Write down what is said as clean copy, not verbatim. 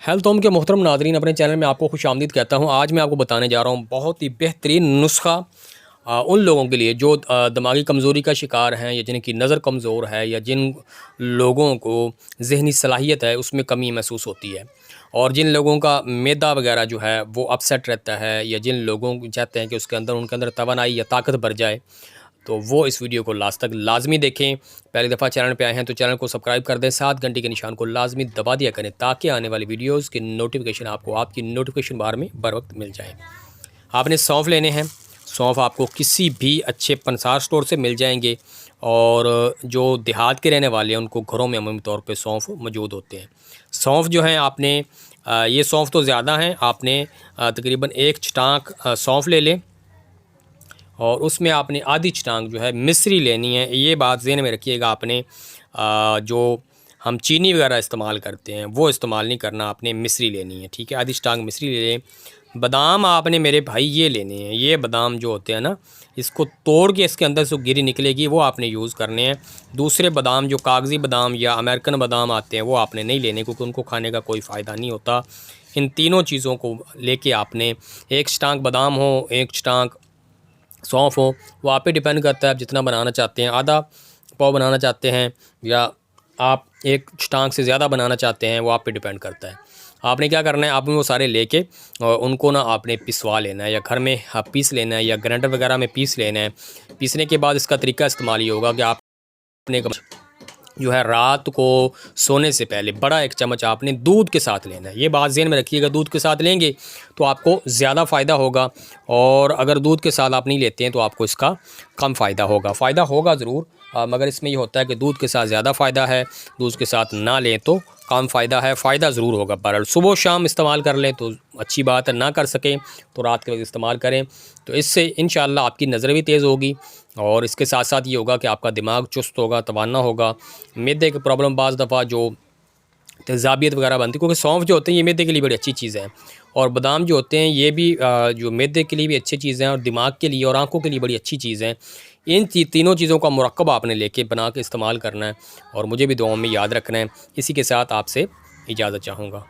Health home के मोहतरम Nadreen, अपने चैनल में आपको खुशामदीद कहता हूँ। आज मैं आपको बताने जा रहा हूँ बहुत ही बेहतरीन नुस्खा उन लोगों के लिए जो दिमागी कमज़ोरी का शिकार हैं, या जिनकी नज़र कमज़ोर है, या जिन लोगों को ज़हनी सलाहियत है उसमें कमी महसूस होती है, और जिन लोगों का मैदा वगैरह जो है वो अपसेट रहता है, या जिन लोगों को चाहते हैं कि उनके अंदर तवानाई या ताकत भर जाए, तो वो इस वीडियो को लास्ट तक लाजमी देखें। पहली दफ़ा चैनल पे आए हैं तो चैनल को सब्सक्राइब कर दें, साथ घंटी के निशान को लाजमी दबा दिया करें ताकि आने वाली वीडियोस की नोटिफिकेशन आपको आपकी नोटिफिकेशन बार में बर वक्त मिल जाए। आपने सौंफ लेने हैं। सौंफ आपको किसी भी अच्छे पंसार स्टोर से मिल जाएंगे, और जो देहात के रहने वाले हैं उनको घरों में अमूमी तौर पर सौंफ मौजूद होते हैं। सौंफ जो है आपने ये सौंफ तो ज़्यादा हैं, आपने तकरीबन एक छटाक सौंफ ले लें, और उसमें आपने आधी छटांग जो है मिश्री लेनी है। ये बात ज़हन में रखिएगा, आपने जो हम चीनी वगैरह इस्तेमाल करते हैं वो इस्तेमाल नहीं करना, आपने मिश्री लेनी है, ठीक है। आधी छटांग मिश्री ले लें। बादाम आपने मेरे भाई ये लेने हैं। ये बादाम जो होते हैं ना, इसको तोड़ के इसके अंदर से गिरी निकलेगी, वो आपने यूज़ करने हैं। दूसरे बादाम जो कागज़ी बादाम या अमेरिकन बादाम आते हैं वो आपने नहीं लेने, क्योंकि उनको खाने का कोई फ़ायदा नहीं होता। इन तीनों चीज़ों को लेके आपने एक छटांग बादाम हो, एक छटांग सौंफ हो, वो आप पे डिपेंड करता है आप जितना बनाना चाहते हैं। आधा पाव बनाना चाहते हैं या आप एक छटांग से ज़्यादा बनाना चाहते हैं, वो आप पे डिपेंड करता है। आपने क्या करना है, आपने वो सारे लेके और उनको ना आपने पिसवा लेना है, या घर में आप पीस लेना है, या ग्राइंडर वगैरह में पीस लेना है। पीसने के बाद इसका तरीका इस्तेमाल ये होगा कि आपने जो है रात को सोने से पहले बड़ा एक चम्मच आपने दूध के साथ लेना है। ये बात ज़हन में रखिएगा, दूध के साथ लेंगे तो आपको ज़्यादा फ़ायदा होगा, और अगर दूध के साथ आप नहीं लेते हैं तो आपको इसका कम फ़ायदा होगा। फ़ायदा होगा ज़रूर, मगर इसमें ये होता है कि दूध के साथ ज़्यादा फ़ायदा है, दूध के साथ ना लें तो कम फ़ायदा है। फ़ायदा ज़रूर होगा। बहरहाल सुबह शाम इस्तेमाल कर लें तो अच्छी बात है, ना कर सकें तो रात के वक्त इस्तेमाल करें, तो इससे इंशाअल्लाह आपकी नज़र भी तेज़ होगी, और इसके साथ साथ ये होगा कि आपका दिमाग चुस्त होगा, तवाना होगा। मैदे की प्रॉब्लम बाज़ दफ़ा जो तेज़ाबियत वगैरह बनती है, क्योंकि सौंफ जो होते हैं ये मैदे के लिए बड़ी अच्छी चीज़ है, और बादाम जो होते हैं ये भी जो मैदे के लिए भी अच्छी चीज़ हैं, और दिमाग के लिए और आँखों के लिए बड़ी अच्छी चीज़ हैं। इन तीनों चीज़ों का मुरक्कब आपने लेके बना के इस्तेमाल करना है, और मुझे भी दुआओं में याद रखना है। इसी के साथ आपसे इजाज़त चाहूँगा।